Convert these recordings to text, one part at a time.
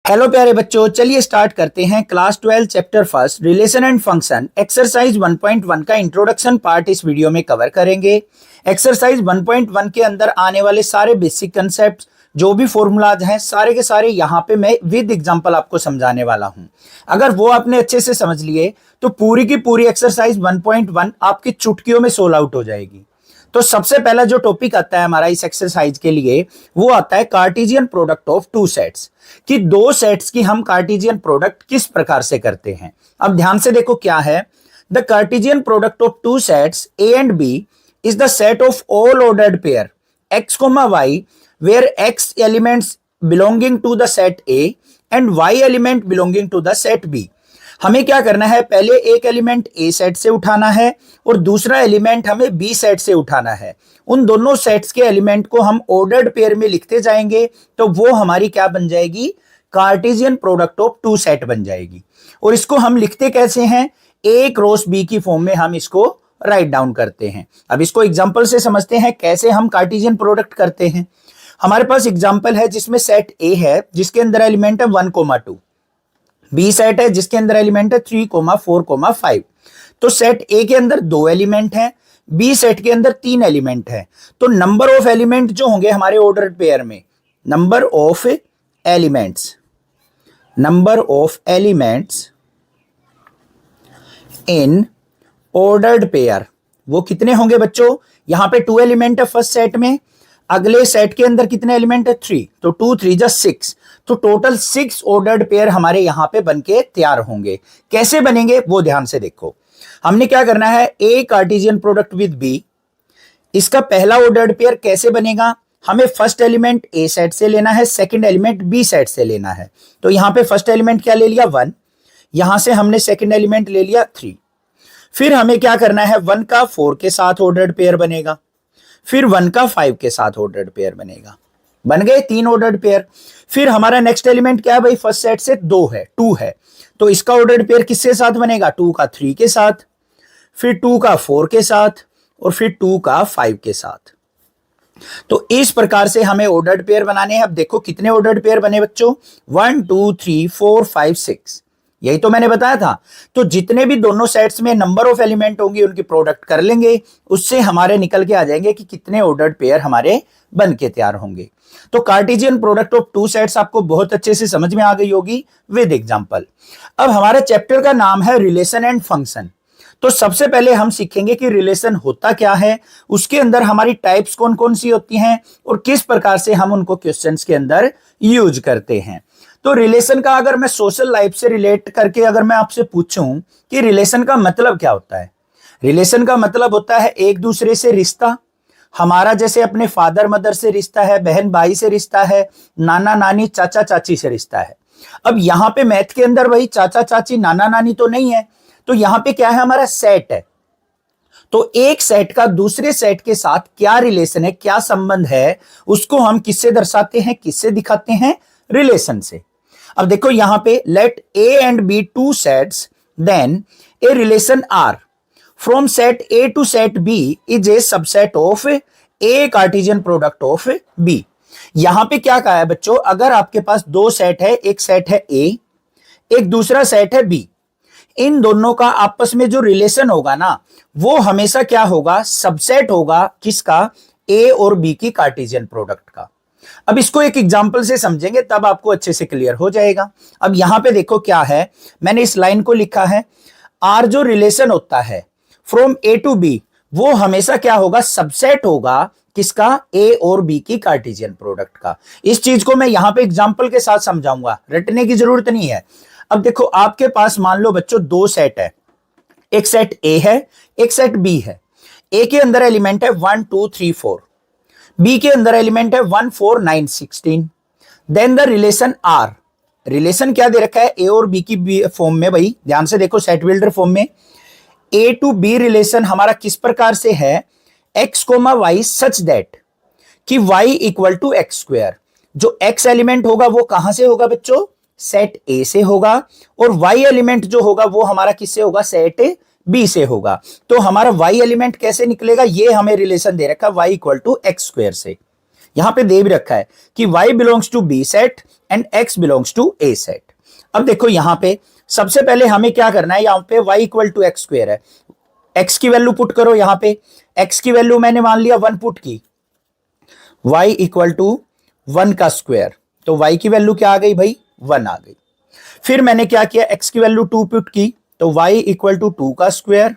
Hello प्यारे बच्चों, चलिए स्टार्ट करते हैं class 12 chapter first relation and function exercise 1.1 का इंट्रोडक्शन पार्ट इस वीडियो में कवर करेंगे। एक्सरसाइज 1.1 के अंदर आने वाले सारे बेसिक कंसेप्ट जो भी फॉर्मूलाज हैं सारे के सारे यहाँ पे मैं विद एग्जांपल आपको समझाने वाला हूँ। अगर वो आपने अच्छे से समझ लिए तो पूरी की पूरी एक्सरसाइज 1.1 आपकी चुटकियों में सोल्व आउट हो जाएगी। तो सबसे पहला जो टॉपिक आता है हमारा इस एक्सरसाइज के लिए वो आता है Cartesian product of two sets, कि दो सेट्स की हम कार्टेशियन प्रोडक्ट किस प्रकार से करते हैं। अब ध्यान से देखो क्या है। The cartesian product of two sets A and B is the set of all ordered pair x, y where x elements belonging to the set A and y element belonging to the set B। हमें क्या करना है, पहले एक element ए set से उठाना है और दूसरा एलिमेंट हमें बी सेट से उठाना है। उन दोनों सेट्स के एलिमेंट को हम ऑर्डर्ड पेयर में लिखते जाएंगे तो वो हमारी क्या बन जाएगी, cartesian product of two set बन जाएगी। और इसको हम लिखते कैसे हैं, ए क्रॉस बी की फॉर्म में हम इसको राइट डाउन करते हैं। अब इसको एग्जांपल से समझते हैं कैसे हम कार्टेशियन प्रोडक्ट करते हैं। हमारे पास एग्जांपल है जिसमें सेट ए है जिसके अंदर एलिमेंट है 1, 2, बी सेट है जिसके अंदर एलिमेंट है 3, 4, 5। तो सेट ए के अंदर 2 एलिमेंट हैं, बी सेट के अंदर 3 एलिमेंट है। तो नंबर ऑफ एलिमेंट जो होंगे हमारे ऑर्डर्ड पेयर में, number of elements in ordered pair वो कितने होंगे बच्चों। यहां पे 2 एलिमेंट है फर्स्ट सेट में, अगले सेट के अंदर कितने एलिमेंट है 3, तो 2 3 जा 6, तो टोटल 6 ऑर्डर्ड पेयर हमारे यहां पे बनके तैयार होंगे। कैसे बनेंगे वो ध्यान से देखो। हमने क्या करना है, ए कार्टेशियन प्रोडक्ट विद बी, इसका पहला ऑर्डर्ड पेयर कैसे बनेगा, हमें फर्स्ट एलिमेंट ए सेट से लेना है, सेकंड एलिमेंट बी सेट से लेना है। तो यहां पे फर्स्ट एलिमेंट क्या ले लिया 1, यहां से हमने सेकंड एलिमेंट ले लिया 3। फिर हमें क्या करना है, 1 का 4 के साथ ऑर्डर्ड पेयर बनेगा, फिर 1 का 5 के साथ ऑर्डर्ड पेयर बनेगा। बन गए 3 ऑर्डर्ड पेयर। फिर हमारा नेक्स्ट एलिमेंट क्या है भाई, फर्स्ट सेट से 2 है, तो इसका ऑर्डर्ड पेयर किसके साथ बनेगा, 2 का 3 के साथ, फिर 2 का 4 के साथ और फिर 2 का 5 के साथ। तो इस प्रकार से हमें ऑर्डर्ड पेयर बनाने हैं। अब देखो कितने ऑर्डर्ड पेयर बने बच्चों, 1 2 3 4 5 6, यही तो मैंने बताया था। तो जितने भी दोनों सेट्स में नंबर ऑफ एलिमेंट होंगे उनकी प्रोडक्ट कर लेंगे, उससे हमारे निकल के आ जाएंगे कि कितने ऑर्डर्ड पेयर हमारे बन के तैयार होंगे। तो Cartesian product of two sets आपको बहुत अच्छे से समझ में आ गई होगी विद एग्जांपल। अब हमारे चैप्टर का नाम है रिलेशन एंड फंक्शन। तो सबसे पहले हम सीखेंगे कि रिलेशन होता क्या है, उसके अंदर हमारी टाइप्स कौन कौन सी होती हैं और किस प्रकार से हम उनको क्वेश्चंस के अंदर यूज करते हैं। तो रिलेशन का अगर मैं सोशल लाइफ से रिलेट करके अगर मैं आपसे पूछूं कि रिलेशन का मतलब क्या होता है, रिलेशन का मतलब होता है एक दूसरे से रिश्ता। हमारा जैसे अपने फादर मदर से रिश्ता है, बहन भाई से रिश्ता है, नाना नानी चाचा चाची से रिश्ता है। अब यहाँ पे मैथ के अंदर वही चाचा चाची नाना नानी तो नहीं है, तो यहाँ पे क्या है, हमारा सेट है। तो एक सेट का दूसरे सेट के साथ क्या रिलेशन है, क्या संबंध है, उसको हम किससे दर्शाते हैं, किससे दिखाते हैं, रिलेशन से। अब देखो यहां पे let A and B two sets then a relation R from set A to set B is a subset of a cartesian product of B. यहां पे क्या कहा है बच्चों, अगर आपके पास 2 सेट है, एक सेट है ए, एक दूसरा सेट है बी, इन दोनों का आपस में जो रिलेशन होगा ना वो हमेशा क्या होगा, सबसेट होगा किसका, ए और बी की कार्टेशियन प्रोडक्ट का। अब इसको एक एग्जांपल से समझेंगे तब आपको अच्छे से क्लियर हो जाएगा। अब यहां पे देखो क्या है, मैंने इस लाइन को लिखा है, आर जो रिलेशन होता है फ्रॉम ए टू बी वो हमेशा क्या होगा, सबसेट होगा किसका, ए और बी की कार्टेशियन प्रोडक्ट का। इस चीज को मैं यहां पे एग्जांपल के साथ समझाऊंगा, रटने की जरूरत नहीं है। अब देखो आपके पास मान लो बच्चों 2 सेट है, एक सेट ए है एक सेट बी है। ए के अंदर एलिमेंट है 1 2 3 4, बी के अंदर एलिमेंट है 1 4 9 16। Then the relation R, relation क्या दे रखा है, ए और बी की फॉर्म में, भाई ध्यान से देखो सेट बिल्डर फॉर्म में ए टू बी रिलेशन हमारा किस प्रकार से है, x, y सच दैट कि y equal to x square. जो x एलिमेंट होगा वो कहां से होगा बच्चों, सेट ए से होगा, और y एलिमेंट जो होगा वो हमारा किससे होगा, सेट बी से होगा। तो हमारा y एलिमेंट कैसे निकलेगा, ये हमें रिलेशन दे रखा है y equal to x square से। यहां पे दे भी रखा है कि y belongs to B set and x belongs to A set. अब देखो यहां पे सबसे पहले हमें क्या करना है, यहां पे y equal to x square है, x की वैल्यू पुट करो। यहां पे x की वैल्यू मैंने मान लिया 1 पुट की, y इक्वल टू 1 का स्क्वायर, तो y की वैल्यू क्या आ गई भाई 1 आ गई। फिर मैंने क्या किया, x की वैल्यू 2 पुट की, तो y इक्वल टू 2 का स्क्वायर,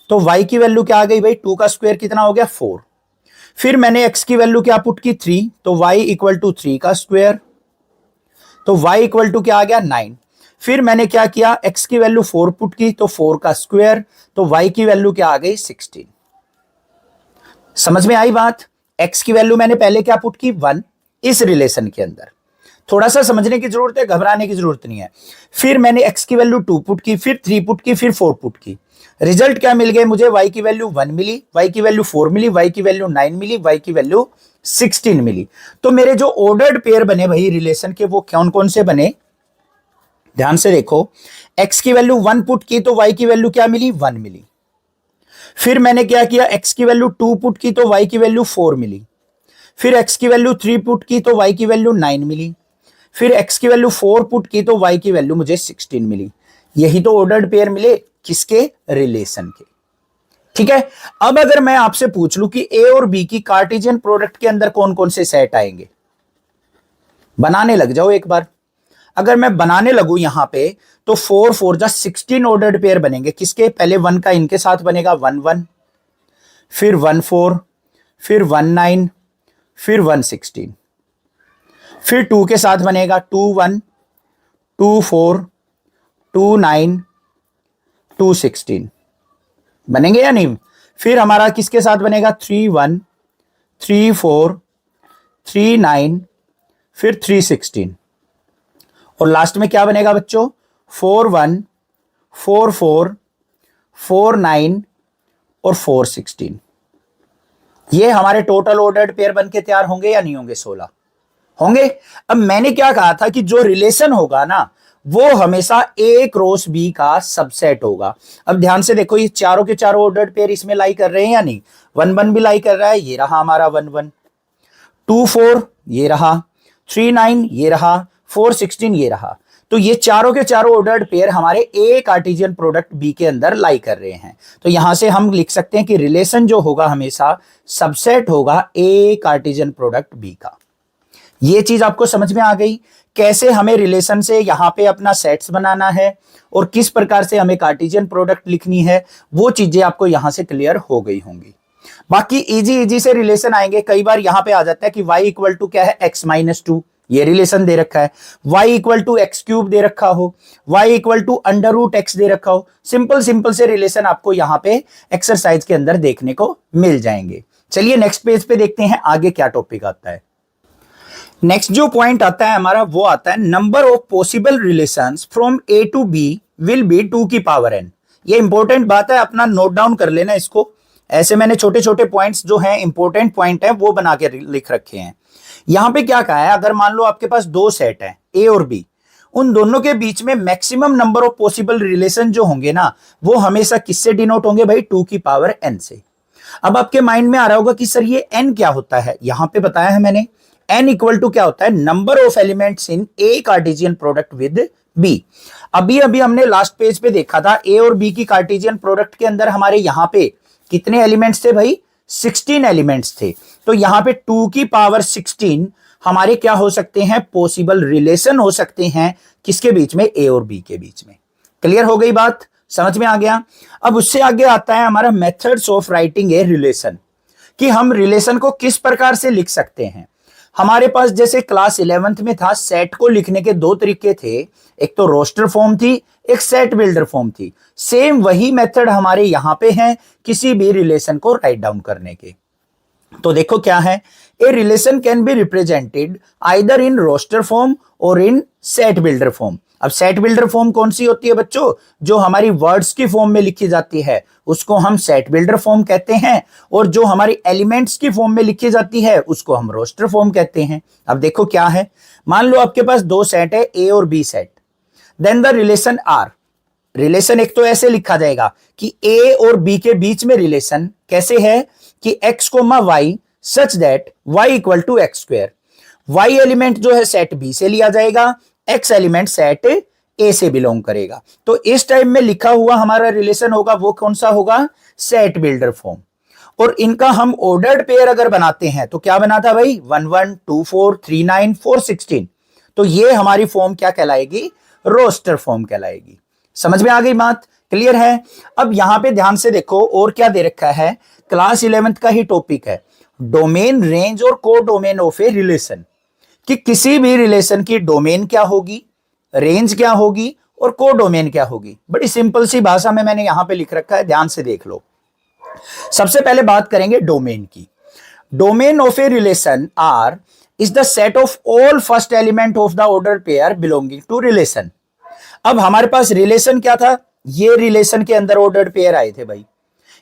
तो y की वैल्यू क्या आ गई भाई 2 का स्क्वायर कितना हो गया 4। फिर मैंने x की वैल्यू क्या पुट की 3, तो y इक्वल टू 3 का स्क्वायर, तो y इक्वल टू क्या आ गया 9। फिर मैंने क्या किया, x की वैल्यू 4 पुट की, तो 4 का स्क्वायर, तो y की वैल्यू क्या आ गई 16। समझ में आई बात। x की वैल्यू मैंने पहले क्या पुट की 1 इस रिलेशन के अंदर, थोड़ा सा समझने की जरूरत है, घबराने की जरूरत नहीं है। फिर मैंने x की वैल्यू 2 पुट की, फिर 3 पुट की, फिर 4 पुट की। रिजल्ट क्या मिल गए मुझे, y की वैल्यू 1 मिली, y की वैल्यू 4 मिली, y की वैल्यू 9 मिली, y की वैल्यू 16 मिली। तो मेरे जो ऑर्डर्ड पेयर बने भाई रिलेशन के, वो कौन कौन से बने, ध्यान से देखो। x की वैल्यू 1 पुट की, तो y की वैल्यू क्या मिली 1 मिली। फिर मैंने क्या किया, x की वैल्यू 2 पुट की, तो y की वैल्यू 4 मिली। फिर x की वैल्यू 3 पुट की, तो y की वैल्यू 9 मिली। फिर x की वैल्यू 4 पुट की, तो y की वैल्यू मुझे 16 मिली। यही तो ऑर्डर्ड पेयर मिले, किसके, रिलेशन के। ठीक है। अब अगर मैं आपसे पूछ लूं कि a और b की कार्टेशियन प्रोडक्ट के अंदर कौन कौन से सेट आएंगे, बनाने लग जाओ एक बार। अगर मैं बनाने लगूं यहां पे, तो 4 4 जा 16 ऑर्डर्ड पेयर बनेंगे। किसके, पहले 1 का इनके साथ बनेगा 1 1, फिर 1 4, फिर 1 9, फिर 1 16, फिर 2 के साथ बनेगा 2 1, 2 4, 2 9, 2 16 बनेंगे या नहीं। फिर हमारा किसके साथ बनेगा 3 1, 3 4, 3 9, फिर 3 16, और लास्ट में क्या बनेगा बच्चों 4 1, 4 4, 4 9 और 4 16। ये हमारे टोटल ऑर्डर्ड पेयर बन के तैयार होंगे या नहीं होंगे, 16 होंगे। अब मैंने क्या कहा था कि जो रिलेशन होगा ना, वो हमेशा A क्रॉस B का सबसेट होगा। अब ध्यान से देखो, ये चारों के चारों ऑर्डर्ड पेयर इसमें लाई कर रहे हैं या नहीं, 1 1 भी लाई कर रहा है, ये रहा हमारा 1 1, 2 4 ये रहा, 3 9 ये रहा, 4 16 ये रहा। तो ये चारों के चारों ऑर्डर्ड पेयर हमारे ए कार्टेशियन प्रोडक्ट बी के अंदर लाई कर रहे हैं। तो यहां से हम लिख सकते हैं कि रिलेशन जो होगा हमेशा सबसेट होगा ए कार्टेशियन प्रोडक्ट बी का। ये चीज आपको समझ में आ गई, कैसे हमें रिलेशन से यहां पे अपना सेट्स बनाना है और किस प्रकार से हमें कार्टेशियन प्रोडक्ट लिखनी है, वो चीजें आपको यहां से क्लियर हो गई होंगी। बाकी इजी इजी से रिलेशन आएंगे। कई बार यहां पे आ जाता है कि y इक्वल टू क्या है x माइनस 2, ये रिलेशन दे रखा है, y equal to x cube दे रखा हो, y equal to under root x दे रखा हो। सिंपल सिंपल से रिलेशन आपको यहां पे एक्सरसाइज के अंदर देखने को मिल जाएंगे। चलिए नेक्स्ट पेज पे देखते हैं आगे क्या टॉपिक आता है। नेक्स्ट जो पॉइंट आता है हमारा, वो आता है number of possible relations from A to B will be 2 की पावर n। ये इंपॉर्टेंट बात है, अपना नोट डाउन कर लेना इसको। ऐसे मैंने छोटे छोटे पॉइंट्स जो हैं इंपॉर्टेंट पॉइंट है वो बना के लिख रखे हैं। यहां पे क्या कहा है, अगर मान लो आपके पास दो सेट है ए और बी, उन दोनों के बीच में maximum number of possible relation जो होंगे ना, वो हमेशा किससे डिनोट होंगे भाई 2 की पावर n से। अब आपके माइंड में आ रहा होगा कि सर ये n क्या होता है, यहां पे बताया है मैंने, n इक्वल टू क्या होता है, number of elements in A cartesian product with B. अभी अभी हमने लास्ट पेज पे देखा था ए और बी की कार्टेशियन प्रोडक्ट के अंदर हमारे यहां पे कितने एलिमेंट्स थे भाई, 16 एलिमेंट्स थे। तो यहां पे 2 की पावर 16 हमारे क्या हो सकते हैं, पॉसिबल रिलेशन हो सकते हैं किसके बीच में, ए और बी के बीच में। क्लियर हो गई बात, समझ में आ गया। अब उससे आगे आता है हमारा methods of writing a relation, कि हम रिलेशन को किस प्रकार से लिख सकते हैं। हमारे पास जैसे क्लास 11th में था, सेट को लिखने के दो तरीके थे, एक तो रोस्टर फॉर्म थी, एक सेट बिल्डर फॉर्म थी। सेम वही मेथड हमारे यहां पे है किसी भी रिलेशन को राइट डाउन करने के। तो देखो क्या है, a relation can be represented either in roster form और इन सेट बिल्डर फॉर्म। अब सेट बिल्डर फॉर्म कौन सी होती है बच्चों, जो हमारी वर्ड्स की फॉर्म में लिखी जाती है उसको हम सेट बिल्डर फॉर्म कहते हैं, और जो हमारी एलिमेंट्स की फॉर्म में लिखी जाती है उसको हम रोस्टर फॉर्म कहते हैं। अब देखो क्या है, मान लो आपके पास दो सेट है ए और B set, then the relation R. Relation एक तो ऐसे लिखा जाएगा कि ए और बी के बीच में रिलेशन कैसे है कि x, y such that y equal to x square. y element जो है सेट बी से लिया जाएगा, x एलिमेंट सेट ए से बिलोंग करेगा। तो इस टाइप में लिखा हुआ हमारा रिलेशन होगा वो कौन सा होगा, सेट बिल्डर फॉर्म। और इनका हम ऑर्डर्ड पेयर अगर बनाते हैं तो क्या बना था भाई, 1 1 2 4 3 9 4 16। तो ये हमारी फॉर्म क्या कहलाएगी, रोस्टर फॉर्म कहलाएगी। समझ में आ गई बात, क्लियर है। अब यहां पे ध्यान से देखो और क्या दे रखा है, क्लास 11th का ही टॉपिक है, डोमेन, रेंज और को डोमेन ऑफ ए रिलेशन। कि किसी भी रिलेशन की डोमेन क्या होगी, रेंज क्या होगी और को डोमेन क्या होगी। बड़ी सिंपल सी भाषा में मैंने यहां पे लिख रखा है, ध्यान से देख लो। सबसे पहले बात करेंगे डोमेन की। Domain of a relation R is the set of all first element of the order pair belonging to relation. अब हमारे पास रिलेशन क्या था, ये रिलेशन के अंदर ऑर्डर्ड पेयर आए थे भाई।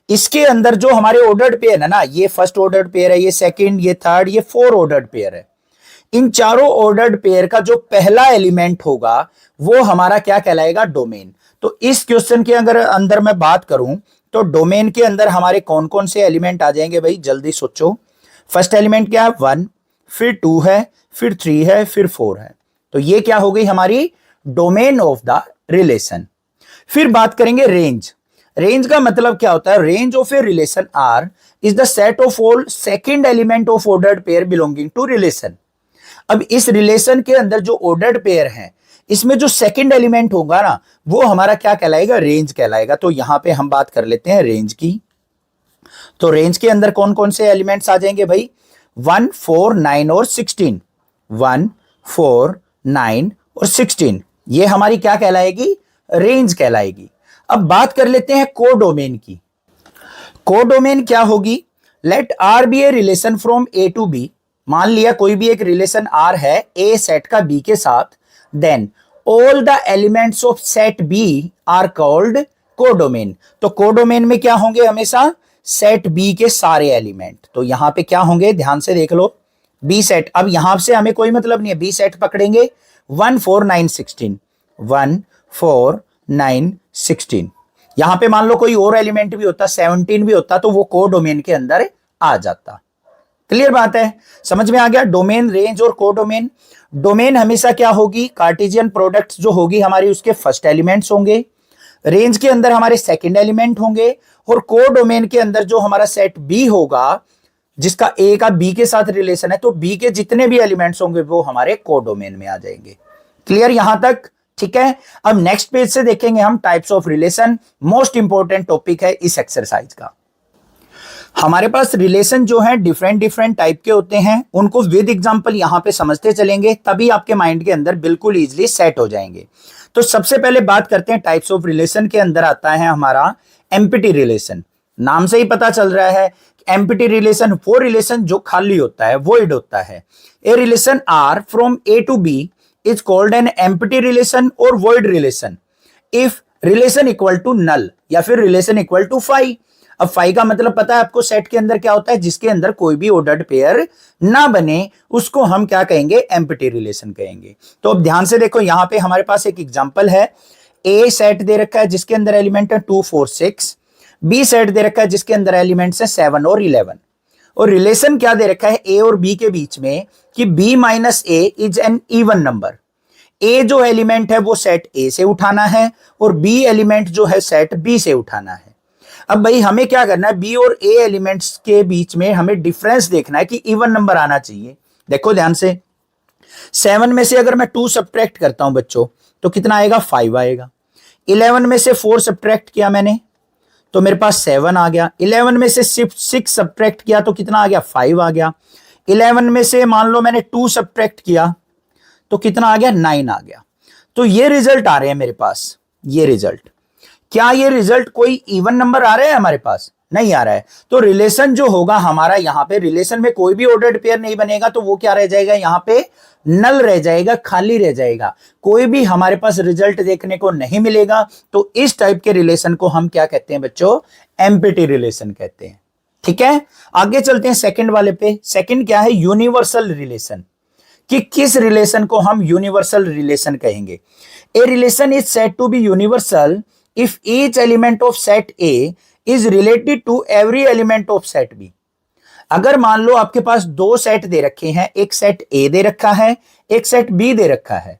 इसके अंदर जो हमारे ऑर्डर्ड पेयर है ना, ये फर्स्ट ऑर्डर्ड पेयर है, ये सेकंड, ये थर्ड, ये 4 ऑर्डर्ड पेयर है। इन चारों ऑर्डर्ड पेयर का जो पहला एलिमेंट होगा वो हमारा क्या कहलाएगा, डोमेन। तो इस क्वेश्चन के अंदर मैं बात करूं तो डोमेन के अंदर हमारे कौन कौन से एलिमेंट आ जाएंगे भाई, जल्दी सोचो। फर्स्ट एलिमेंट क्या है, 1, फिर 2 है, फिर 3 है, फिर 4 है। तो ये क्या हो गई हमारी डोमेन ऑफ द रिलेशन। फिर बात करेंगे रेंज। रेंज का मतलब क्या होता है, range of a relation R is the set of all second element of ordered pair belonging to relation. अब इस रिलेशन के अंदर जो ऑर्डर्ड पेयर है, इसमें जो सेकंड एलिमेंट होगा ना वो हमारा क्या कहलाएगा, रेंज कहलाएगा। तो यहां पे हम बात कर लेते हैं रेंज की। तो रेंज के अंदर कौन कौन से एलिमेंट्स आ जाएंगे भाई, 1 4 9 और 16। 1 4 9 और 16 ये हमारी क्या कहलाएगी, रेंज कहलाएगी। अब बात कर लेते हैं कोडोमेन की। कोडोमेन क्या होगी, let R be a relation from A to B. मान लिया कोई भी एक रिलेशन आर है ए सेट का बी के साथ, then all the elements of set B are called codomain. तो कोडोमेन में क्या होंगे, हमेशा सेट बी के सारे एलिमेंट। तो यहां पे क्या होंगे, ध्यान से देख लो, बी सेट। अब यहां से हमें कोई मतलब नहीं है, बी सेट पकड़ेंगे, 1 4 9 16, 1 4 9 16। यहां पे मान लो कोई और एलिमेंट भी होता, 17 भी होता, तो वो कोडोमेन के अंदर आ जाता। क्लियर बात है, समझ में आ गया। डोमेन, रेंज और कोडोमेन। डोमेन हमेशा क्या होगी, कार्टेशियन प्रोडक्ट्स जो होगी हमारी उसके फर्स्ट एलिमेंट्स होंगे, रेंज के अंदर हमारे सेकंड एलिमेंट होंगे, और कोडोमेन के अंदर जो हमारा सेट बी होगा जिसका ए का बी के साथ रिलेशन है, तो बी के जितने भी एलिमेंट्स होंगे वो हमारे कोडोमेन में आ जाएंगे। क्लियर यहां तक, ठीक है। अब नेक्स्ट पेज से देखेंगे हम types of relation. Most important topic है इस एक्सरसाइज का। हमारे पास रिलेशन जो है डिफरेंट डिफरेंट टाइप के होते हैं, उनको विद एग्जांपल यहां पे समझते चलेंगे, तभी आपके माइंड के अंदर बिल्कुल इजीली सेट हो जाएंगे। तो सबसे पहले बात करते हैं टाइप्स ऑफ रिलेशन के अंदर आता है हमारा एम्प्टी रिलेशन। नाम से ही पता चल रहा है एम्प्टी रिलेशन वो रिलेशन जो खाली होता है, वॉइड होता है। A relation R from A to B is called an empty relation और void relation if relation equal to null या फिर रिलेशन इक्वल टू फाई। अब फाई का मतलब पता है आपको, सेट के अंदर क्या होता है, जिसके अंदर कोई भी ऑर्डर्ड पेयर ना बने उसको हम क्या कहेंगे, एम्प्टी रिलेशन कहेंगे। तो अब ध्यान से देखो, यहां पे हमारे पास एक एग्जांपल है, ए सेट दे रखा है जिसके अंदर एलिमेंट है 2 4 6, बी सेट दे रखा है जिसके अंदर एलिमेंट्स है 7 और 11, और रिलेशन क्या दे रखा है ए और बी के बीच में कि b minus A is an even number. A जो एलिमेंट है वो सेट ए से उठाना है और बी एलिमेंट जो है सेट बी से उठाना है। अब भाई हमें क्या करना है, बी और ए एलिमेंट्स के बीच में हमें डिफरेंस देखना है कि इवन नंबर आना चाहिए। देखो ध्यान से, 7 में से अगर मैं 2 सब्ट्रैक्ट करता हूं बच्चों तो कितना आएगा, 5 आएगा। 11 में से 4 सब्ट्रैक्ट किया मैंने तो मेरे पास 7 आ गया। 11 में से 6 सब्ट्रैक्ट किया तो कितना आ गया, 5 आ गया। 11 में से मान लो मैंने 2 सब्ट्रैक्ट किया तो कितना आ गया, 9 आ गया। तो ये रिजल्ट आ रहे हैं मेरे पास, ये रिजल्ट। क्या ये रिजल्ट कोई इवन नंबर आ रहा है हमारे पास, नहीं आ रहा है। तो रिलेशन जो होगा हमारा, यहां पे रिलेशन में कोई भी ऑर्डर्ड पेयर नहीं बनेगा, तो वो क्या रह जाएगा, यहां पे नल रह जाएगा, खाली रह जाएगा, कोई भी हमारे पास रिजल्ट देखने को नहीं मिलेगा। तो इस टाइप के रिलेशन को हम क्या कहते हैं बच्चों, एम्प्टी रिलेशन कहते हैं। ठीक है, आगे चलते हैं सेकंड वाले पे। सेकंड क्या है, यूनिवर्सल रिलेशन। कि किस रिलेशन को हम यूनिवर्सल रिलेशन कहेंगे। A relation is said to be universal if each element of set A is related to every element of set B। अगर मान लो आपके पास दो सेट दे रखे हैं, एक सेट ए दे रखा है, एक सेट बी दे रखा है।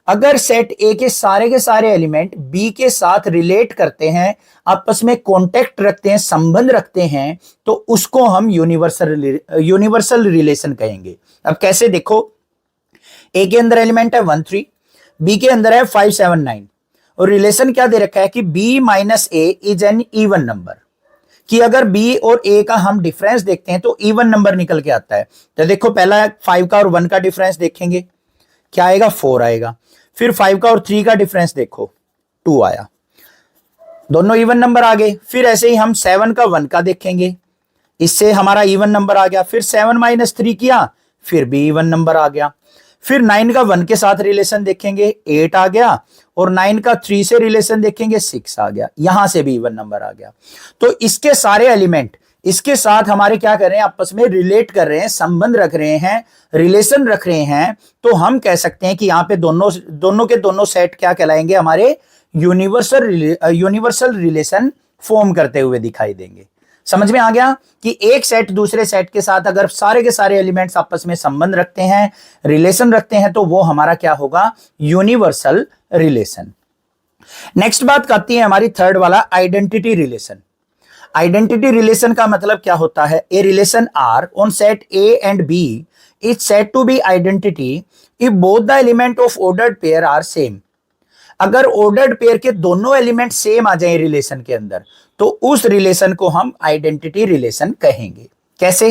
अगर सेट ए के सारे एलिमेंट बी के साथ रिलेट करते हैं, आपस में कॉन्टेक्ट रखते हैं, संबंध रखते हैं, तो उसको हम यूनिवर्सल रिलेशन कहेंगे। अब कैसे, देखो, ए के अंदर एलिमेंट है 1 3, बी के अंदर है 5 7 9, और रिलेशन क्या दे रखा है कि b minus A is an even number, कि अगर b और a का हम डिफरेंस देखते हैं तो इवन नंबर निकल के आता है। तो देखो, पहला 5 का और 1 का डिफरेंस देखेंगे, क्या आएगा, 4 आएगा। फिर 5 का और 3 का डिफरेंस देखो, 2 आया, दोनों इवन नंबर आ गए। फिर ऐसे ही हम 7 का 1 का देखेंगे, इससे हमारा इवन नंबर आ गया। फिर 7 माइनस 3 किया, फिर भी इवन नंबर आ गया। फिर 9 का 1 के साथ रिलेशन देखेंगे, 8 आ गया, और 9 का 3 से रिलेशन देखेंगे, 6 आ गया, यहां से भी इवन नंबर आ गया। तो इसके सारे एलिमेंट इसके साथ हमारे क्या कर रहे हैं, आपस में रिलेट कर रहे हैं, संबंध रख रहे हैं, रिलेशन रख रहे हैं। तो हम कह सकते हैं कि यहां पे दोनों के दोनों सेट क्या कहलाएंगे, हमारे यूनिवर्सल रिलेशन फॉर्म करते हुए दिखाई देंगे। समझ में आ गया कि एक सेट दूसरे सेट के साथ अगर सारे के सारे एलिमेंट्स आपस में संबंध रखते हैं, रिलेशन रखते हैं, तो वो हमारा क्या होगा, यूनिवर्सल रिलेशन। नेक्स्ट बात करती है हमारी थर्ड वाला, आइडेंटिटी रिलेशन। आइडेंटिटी रिलेशन का मतलब क्या होता है, a relation R on set A and B is said to be identity if both the element of ordered pair are same. अगर ऑर्डर्ड पेयर के दोनों एलिमेंट सेम आ जाए रिलेशन के अंदर, तो उस रिलेशन को हम आइडेंटिटी रिलेशन कहेंगे। कैसे,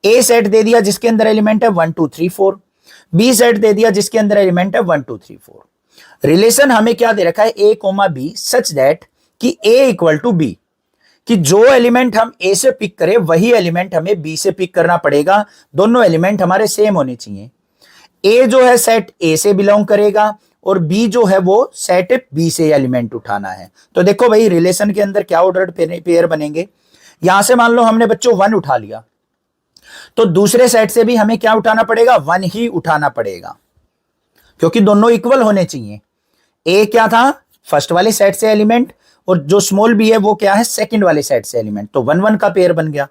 ए सेट दे दिया जिसके अंदर एलिमेंट है 1 2 3 4, बी सेट दे दिया जिसके अंदर एलिमेंट है 1 2 3 4। रिलेशन हमें क्या दे रखा है, ए कोमा बी सच दैट कि ए इक्वल टू बी, कि जो एलिमेंट हम ए से पिक करें वही एलिमेंट हमें बी से पिक करना पड़ेगा, दोनों एलिमेंट हमारे सेम होने चाहिए। ए जो है सेट ए से बिलोंग करेगा, और बी जो है वो सेट बी से एलिमेंट उठाना है। तो देखो भाई, रिलेशन के अंदर क्या ऑर्डर्ड पेयर बनेंगे। यहां से मान लो हमने बच्चों 1 उठा लिया, तो दूसरे सेट से भी हमें क्या उठाना पड़ेगा, 1 ही उठाना पड़ेगा, क्योंकि दोनों इक्वल होने चाहिए। ए क्या था, फर्स्ट वाले सेट से एलिमेंट, और जो स्मॉल बी है वो क्या है, सेकंड वाले सेट से एलिमेंट, तो 1 1 का पेयर बन गया।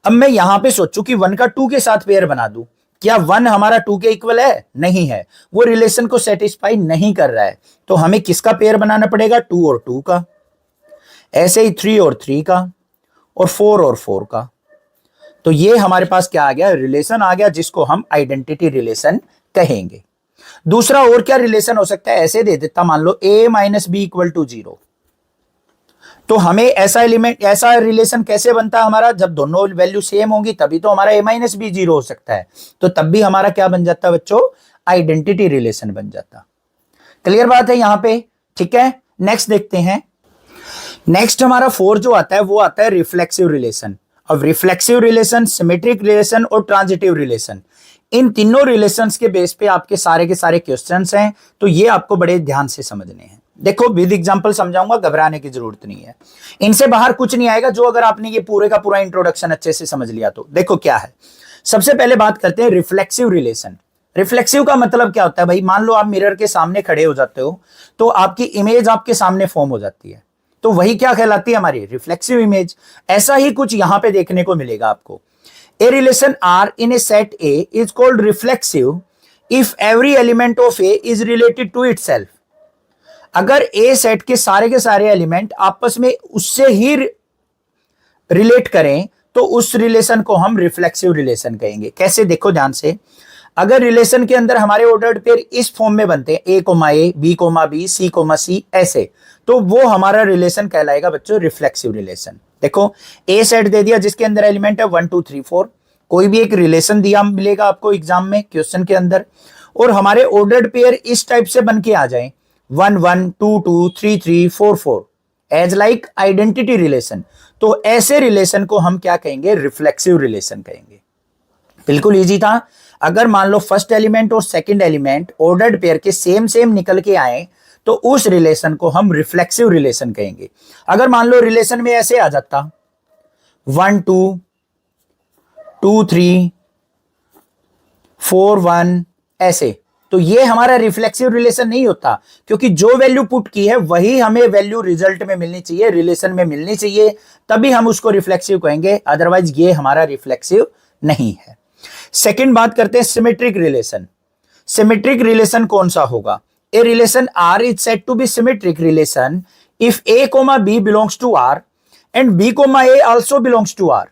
अब मैं यहां पे सोचूं कि 1 का 2 के साथ पेयर बना दूं, क्या 1 हमारा 2 के इक्वल है, नहीं है, वो रिलेशन को सेटिस्फाई नहीं कर रहा है। तो हमें किसका पेयर बनाना पड़ेगा, 2 और 2 का, ऐसे ही 3 और 3 का, और 4 और 4 का। तो ये हमारे पास क्या आ गया, रिलेशन आ गया, जिसको हम आइडेंटिटी रिलेशन कहेंगे। दूसरा और क्या रिलेशन हो सकता है, ऐसे दे देता, मान लो a minus B equal to 0, तो हमें ऐसा रिलेशन कैसे बनता है हमारा, जब दोनों वैल्यू सेम होंगी तभी तो हमारा a माइनस बी 0 हो सकता है। तो तब भी हमारा क्या बन जाता है बच्चों, आइडेंटिटी रिलेशन बन जाता। क्लियर बात है यहां पे, ठीक है। नेक्स्ट देखते हैं, नेक्स्ट हमारा 4 जो आता है वो आता है रिफ्लेक्सिव रिलेशन। अब रिफ्लेक्सिव रिलेशन, सिमेट्रिक रिलेशन और ट्रांजिटिव रिलेशन, इन तीनों रिलेशंस के बेस पे आपके सारे के सारे क्वेश्चंस हैं, तो ये आपको बड़े ध्यान से समझने हैं। देखो, विद एग्जांपल समझाऊंगा, घबराने की जरूरत नहीं है, इनसे बाहर कुछ नहीं आएगा जो अगर आपने ये पूरे का पूरा इंट्रोडक्शन अच्छे से समझ लिया तो। देखो क्या है, सबसे पहले बात करते हैं रिफ्लेक्सिव रिलेशन। रिफ्लेक्सिव का मतलब क्या होता है भाई, मान लो आप मिरर के सामने खड़े हो जाते हो, तो आपकी इमेज आपके सामने फॉर्म हो जाती है, तो वही क्या कहलाती है, हमारी रिफ्लेक्सिव इमेज। ऐसा ही कुछ यहां पे देखने को मिलेगा आपको। A relation R in a set A is called reflexive if every element of A is related to itself. अगर A सेट के सारे एलिमेंट आपस में उससे ही रिलेट करें तो उस रिलेशन को हम रिफ्लेक्सिव रिलेशन कहेंगे। कैसे, देखो ध्यान से, अगर रिलेशन के अंदर हमारे ऑर्डर्ड पेयर इस फॉर्म में बनते हैं, A comma A, B comma B, C comma C, ऐसे, तो वो हमारा रिलेशन कहलाएगा बच्चों रिफ्लेक्सिव रिलेशन। देखो, ए सेट दे दिया जिसके अंदर एलिमेंट है 1 2 3 4, कोई भी एक रिलेशन दिया मिलेगा आपको एग्जाम में क्वेश्चन के अंदर, और हमारे ऑर्डर्ड पेयर इस टाइप से बन के आ जाए 1 1 2 2 3 3 4 4 एज लाइक आइडेंटिटी रिलेशन, तो ऐसे रिलेशन को हम क्या कहेंगे, रिफ्लेक्सिव रिलेशन कहेंगे। बिल्कुल इजी था। अगर मान लो फर्स्ट एलिमेंट और सेकंड एलिमेंट ऑर्डर्ड पेयर के सेम निकल के आए, तो उस रिलेशन को हम रिफ्लेक्सिव रिलेशन कहेंगे। अगर मान लो रिलेशन में ऐसे आ जाता 1 2 2 3 4 1 ऐसे, तो ये हमारा रिफ्लेक्सिव रिलेशन नहीं होता, क्योंकि जो वैल्यू पुट की है वही हमें वैल्यू रिजल्ट में मिलनी चाहिए, रिलेशन में मिलनी चाहिए, तभी हम उसको रिफ्लेक्सिव कहेंगे, अदरवाइज ये हमारा रिफ्लेक्सिव नहीं है। सेकंड बात करते हैं सिमेट्रिक रिलेशन। सिमेट्रिक रिलेशन कौन सा होगा? A relation R is said to be symmetric relation if A comma B belongs to R and B comma A also belongs to R.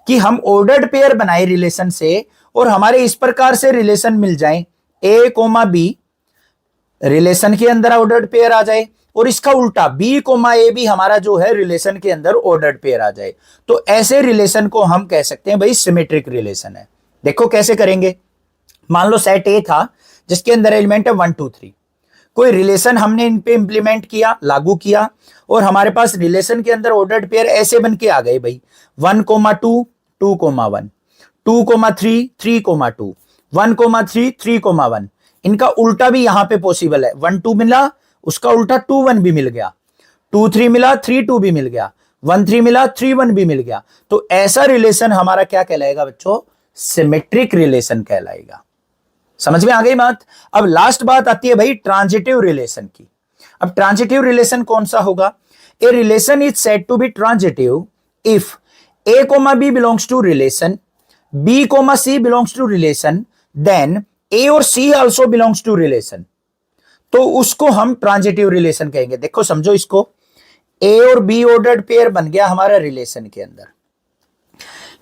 कि हम ऑर्डर्ड पेयर बनाए relation से और हमारे इस प्रकार से रिलेशन मिल जाए, ए कोमा बी रिलेशन के अंदर ऑर्डर्ड पेयर आ जाए और इसका उल्टा बी कोमा ए भी हमारा जो है रिलेशन के अंदर ऑर्डर्ड पेयर आ जाए, तो ऐसे रिलेशन को हम कह सकते हैं भाई सिमेट्रिक रिलेशन है। देखो कैसे करेंगे। मान लो सेट ए था जिसके अंदर एलिमेंट है 1 2 3, कोई रिलेशन हमने इन पे इंप्लीमेंट किया, लागू किया, और हमारे पास रिलेशन के अंदर ऑर्डर्ड पेयर ऐसे बन के आ गए भाई 1 2 2 1 2 3 3 2 1 3 3 1। इनका उल्टा भी यहां पे पॉसिबल है। 1 2 मिला, उसका उल्टा 2 1 भी मिल गया, 2 3 मिला 3 2 भी मिल गया, 1 3 मिला 3 1 भी मिल गया। तो ऐसा रिलेशन हमारा क्या कहलाएगा बच्चों? सिमेट्रिक रिलेशन कहलाएगा। समझ में आ गई बात? अब लास्ट बात आती है भाई ट्रांजिटिव रिलेशन की। अब ट्रांजिटिव रिलेशन कौन सा होगा? A relation is said to be transitive if A comma B belongs to relation, B comma C belongs to relation, then A और C also belongs to relation. तो उसको हम transitive relation कहेंगे। देखो समझो इसको, ए और बी ऑर्डर्ड पेयर बन गया हमारा रिलेशन के अंदर,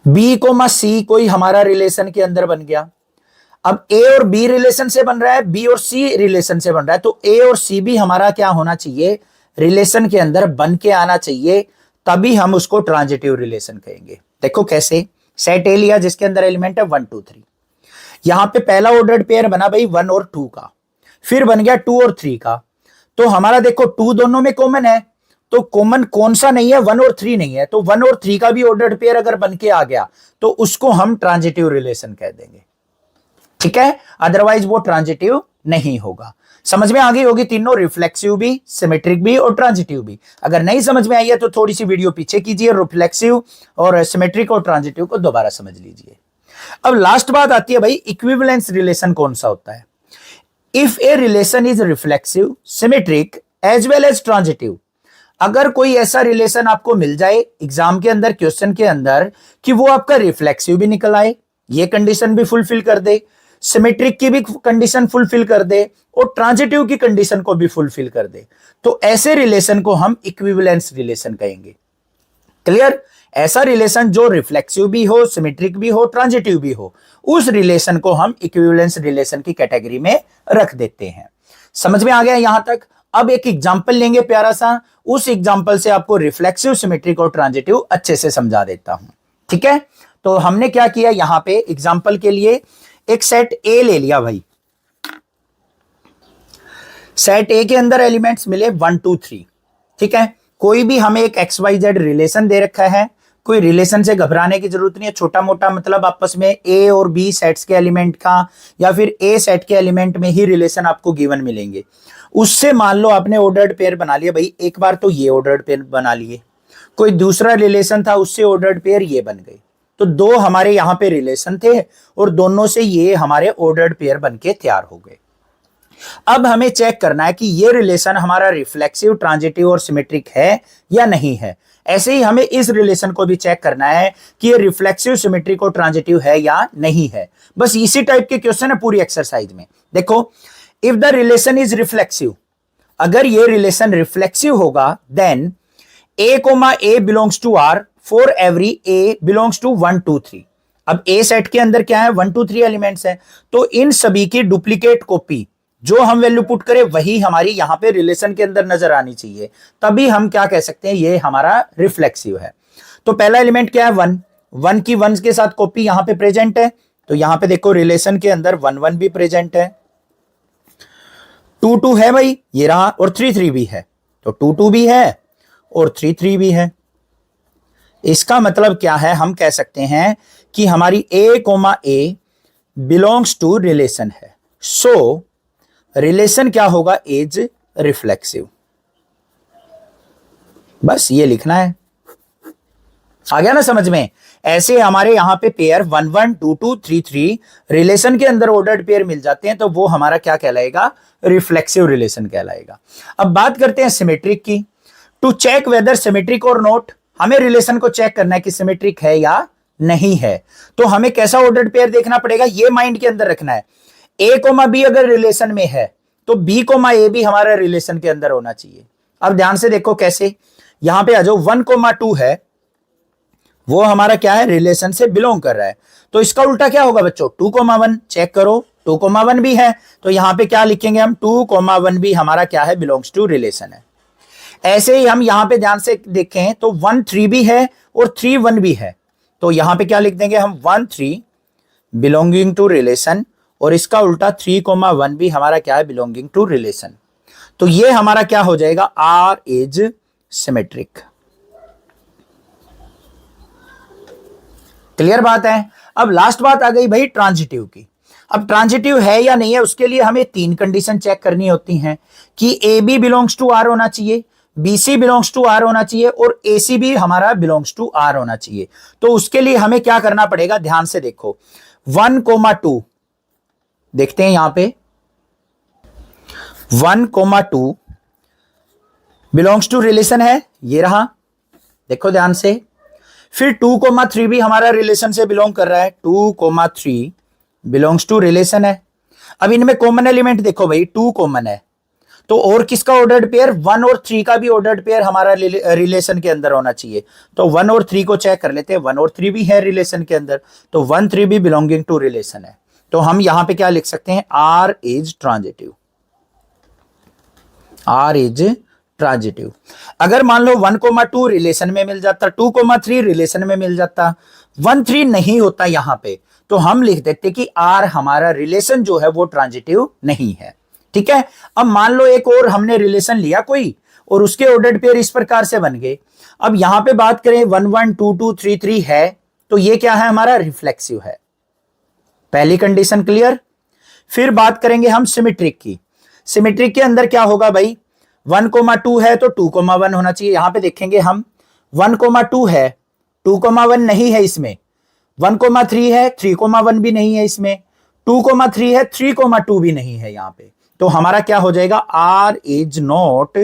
बी कोमा सी कोई हमारा रिलेशन के अंदर बन गया। अब ए और बी रिलेशन से बन रहा है, बी और सी रिलेशन से बन रहा है, तो ए और सी भी हमारा क्या होना चाहिए? रिलेशन के अंदर बन के आना चाहिए, तभी हम उसको ट्रांजिटिव रिलेशन कहेंगे। देखो कैसे। सेट ए लिया जिसके अंदर एलिमेंट है 1 2 3, यहां पे पहला ऑर्डर्ड पेयर बना भाई 1 और 2 का, फिर बन गया 2 और 3 का। तो हमारा देखो 2 दोनों में कॉमन है, तो कॉमन कौन सा नहीं है? 1 और 3 नहीं है, तो 1 और 3 का भी ऑर्डर्ड पेयर अगर बन के आ गया तो उसको हम ट्रांजिटिव रिलेशन कह देंगे, ठीक है? अदरवाइज वो ट्रांजिटिव नहीं होगा। समझ में आ गई होगी तीनों, रिफ्लेक्सिव भी, सिमेट्रिक भी और ट्रांजिटिव भी। अगर नहीं समझ में आई है तो थोड़ी सी वीडियो पीछे कीजिए, रिफ्लेक्सिव और सिमेट्रिक और ट्रांजिटिव को दोबारा समझ लीजिए। अब लास्ट बात आती है भाई इक्विवेलेंस रिलेशन कौन सा होता है? If a relation is reflexive, symmetric as well as transitive. अगर कोई ऐसा रिलेशन आपको मिल जाए एग्जाम के अंदर, क्वेश्चन के अंदर, कि वो आपका रिफ्लेक्सिव भी निकल आए, ये कंडीशन भी फुलफिल कर दे, सिमेट्रिक की भी कंडीशन फुलफिल कर दे और ट्रांजिटिव की कंडीशन को भी फुलफिल कर दे, तो ऐसे रिलेशन को हम इक्विवेलेंस रिलेशन कहेंगे। क्लियर? ऐसा रिलेशन जो रिफ्लेक्सिव भी हो, सिमेट्रिक भी हो, ट्रांजिटिव भी हो, उस रिलेशन को हम इक्विवेलेंस रिलेशन की कैटेगरी में रख देते हैं। समझ में आ गया यहां तक? अब एक एग्जांपल लेंगे प्यारा सा, उस एग्जांपल से आपको रिफ्लेक्सिव, सिमेट्रिक और ट्रांजिटिव अच्छे से समझा देता हूं, ठीक है? तो हमने क्या किया यहां पे एग्जांपल के लिए, एक सेट ए ले लिया भाई। सेट ए के अंदर एलिमेंट्स मिले 1 2 3, ठीक है? कोई भी हमें एक XYZ रिलेशन दे रखा है, कोई रिलेशन से घबराने की जरूरत नहीं है। छोटा मोटा मतलब आपस में ए और बी सेट्स के एलिमेंट का या फिर ए सेट के एलिमेंट में ही रिलेशन आपको गिवन मिलेंगे। उससे मान लो आपने ऑर्डर्ड पेयर बना लिया भाई, एक बार तो ये ऑर्डर्ड पेयर बना लिए, कोई दूसरा रिलेशन था उससे ऑर्डर्ड पेयर ये बन गए, तो दो हमारे यहां पे रिलेशन थे और दोनों से ये हमारे ऑर्डर्ड पेयर बनके तैयार हो गए। अब हमें चेक करना है कि ये रिलेशन हमारा रिफ्लेक्सिव, ट्रांजिटिव और सिमेट्रिक है या नहीं है। ऐसे ही हमें इस रिलेशन को भी चेक करना है कि ये रिफ्लेक्सिव, सिमेट्रिक और ट्रांजिटिव है या नहीं है। बस इसी टाइप के क्वेश्चन है पूरी एक्सरसाइज में। देखो, if the relation is reflexive, अगर ये रिलेशन रिफ्लेक्सिव होगा, then A comma A belongs to R for every A belongs to 1 2 3। अब ए सेट के अंदर क्या है? 1 2 3 एलिमेंट्स है, तो इन सभी की डुप्लीकेट कॉपी जो हम वैल्यू पुट करें वही हमारी यहां पे रिलेशन के अंदर नजर आनी चाहिए, तभी हम क्या कह सकते हैं ये हमारा रिफ्लेक्सिव है। तो पहला एलिमेंट क्या है? 1 1 की 1 के साथ कॉपी यहां पे प्रेजेंट है, तो यहां पे देखो रिलेशन के अंदर 1 1 भी प्रेजेंट है, 2 2 है भाई ये रहा, और 3 3 भी है, तो 2 2 भी है और 3 3 भी है। इसका मतलब क्या है? हम कह सकते हैं कि हमारी A comma A belongs to relation है, सो रिलेशन क्या होगा? Is reflexive. बस ये लिखना है। आ गया ना समझ में? ऐसे हमारे यहाँ पे पेयर 1 1 2 2 3 3 रिलेशन के अंदर ऑर्डर्ड पेयर मिल जाते हैं, तो वो हमारा क्या कहलाएगा, रिफ्लेक्सिव रिलेशन कहलाएगा। अब बात करते हैं सिमेट्रिक की। टू चेक वेदर सिमेट्रिक और नॉट, हमें रिलेशन को चेक करना है कि सिमेट्रिक है या नहीं है, तो हमें कैसा ऑर्डर्ड पेयर देखना पड़ेगा, ये माइंड के अंदर रखना है। ए कोमा बी अगर रिलेशन में है तो बी कोमा ए भी हमारा रिलेशन के अंदर होना चाहिए। अब ध्यान से देखो कैसे, यहां पे आ जाओ 1 कोमा 2 है, वो हमारा क्या है, रिलेशन से बिलोंग कर रहा है, तो इसका उल्टा क्या होगा बच्चों, 2 कोमा 1, चेक करो 2 कोमा 1 भी है, तो यहां पे क्या लिखेंगे हम, 2 कोमा 1 भी हमारा क्या है, बिलोंग्स टू रिलेशन है। ऐसे ही हम यहां पे ध्यान से देखें तो 1 3 भी है और 3 1 भी है, तो यहां पे क्या लिख देंगे हम, 1 3 बिलोंगिंग टू रिलेशन, और इसका उल्टा 3 कोमा 1 भी हमारा क्या है, बिलोंगिंग टू रिलेशन। तो ये हमारा क्या हो जाएगा, आर इज सिमेट्रिक। क्लियर बात है। अब लास्ट बात आ गई भाई ट्रांजिटिव की। अब ट्रांजिटिव है या नहीं है, उसके लिए हमें 3 कंडीशन चेक करनी होती हैं कि A B belongs to R होना चाहिए, B C belongs to R होना चाहिए, और ए सी भी हमारा बिलोंग्स टू आर होना चाहिए। तो उसके लिए हमें क्या करना पड़ेगा, ध्यान से देखो 1 कोमा 2 देखते हैं यहां पे, 1 कोमा 2 बिलोंग्स टू रिलेशन है, ये रहा, देखो ध्यान से। फिर 2 कोमा 3 भी हमारा रिलेशन से बिलोंग कर रहा है, 2 कोमा 3 बिलोंग्स टू रिलेशन है। अब इनमें कॉमन एलिमेंट देखो भाई, 2 कॉमन है, तो और किसका ऑर्डर्ड पेयर, 1 और 3 का भी ऑर्डर्ड पेयर हमारा रिलेशन के अंदर होना चाहिए। तो 1 और 3 को चेक कर लेते हैं, 1 और 3 भी है रिलेशन के अंदर, तो 1 3 भी बिलोंगिंग टू रिलेशन है। तो हम यहां पे क्या लिख सकते हैं, R is transitive, R is transitive. अगर मान लो 1 कोमा 2 रिलेशन में मिल जाता, 2 कोमा 3 रिलेशन में मिल जाता, 1 3 नहीं होता यहां पे, तो हम लिख देते कि आर हमारा रिलेशन जो है वो ट्रांजिटिव नहीं है। ठीक है। अब मान लो एक और हमने रिलेशन लिया कोई, और उसके ऑर्डर्ड पेयर इस प्रकार से बन गए। अब यहां पे बात करें 1 1 2 2 3 3 है, तो ये क्या है, हमारा रिफ्लेक्सिव है, पहली कंडीशन क्लियर। फिर बात करेंगे हम सिमेट्रिक की। सिमेट्रिक के अंदर क्या होगा भाई, 1 कोमा 2 है तो 2 कोमा 1 होना चाहिए। यहां पे देखेंगे हम 1 कोमा 2 है, 2 कोमा 1 नहीं है इसमें, 1 कोमा 3 है, 3 कोमा 1 भी नहीं है इसमें, 2 कोमा 3 है, 3 कोमा 2 भी नहीं है यहां पे। तो हमारा क्या हो जाएगा, R is not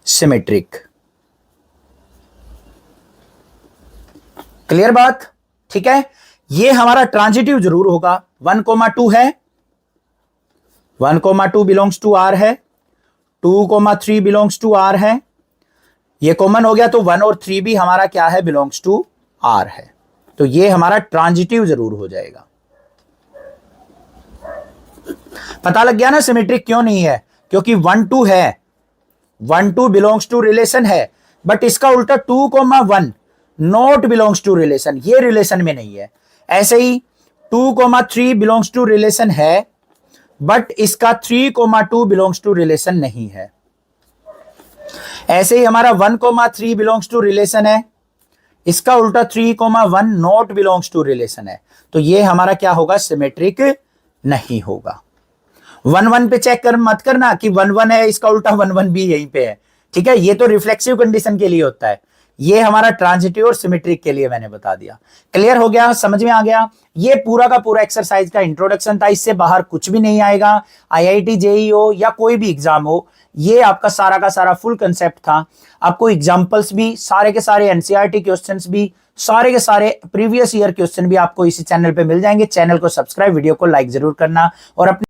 symmetric. Clear बात। ठीक है, ये हमारा ट्रांजिटिव जरूर होगा। 1 कोमा 2 है, 1 कोमा 2 बिलोंग्स टू आर है, 2 कोमा 3 बिलोंग्स टू आर है, ये कॉमन हो गया, तो 1 और 3 भी हमारा क्या है, बिलोंग्स टू आर है। तो ये हमारा ट्रांजिटिव जरूर हो जाएगा। पता लग गया ना सिमेट्रिक क्यों नहीं है, क्योंकि 1 2 है, 1 2 बिलोंग्स टू रिलेशन है, बट इसका उल्टा 2 comma 1 not belongs to relation, ये रिलेशन में नहीं है। ऐसे ही 2 कोमा 3 बिलोंग्स टू रिलेशन है, बट इसका 3 कोमा 2 बिलोंग्स टू रिलेशन नहीं है। ऐसे ही हमारा 1 कोमा 3 बिलोंग्स टू रिलेशन है, इसका उल्टा 3 comma 1 not belongs to relation है। तो ये हमारा क्या होगा, सिमेट्रिक नहीं होगा। 1 1 पे चेक कर मत करना कि 1 1 है, इसका उल्टा 1 1 भी यहीं पे है। ठीक है, ये तो रिफ्लेक्सिव कंडीशन के लिए होता है, ये हमारा ट्रांजिटिव और सिमेट्रिक के लिए मैंने बता दिया। क्लियर हो गया, समझ में आ गया। ये पूरा का पूरा एक्सरसाइज का इंट्रोडक्शन था, इससे बाहर कुछ भी नहीं आएगा। आईआईटी जेईई हो या कोई भी एग्जाम हो, ये आपका सारा का सारा फुल कंसेप्ट था। आपको एग्जांपल्स भी, सारे के सारे एनसीईआरटी क्वेश्चंस भी, सारे के सारे प्रीवियस ईयर क्वेश्चन भी आपको इसी चैनल पे मिल जाएंगे। चैनल को सब्सक्राइब, वीडियो को लाइक जरूर करना, और अपने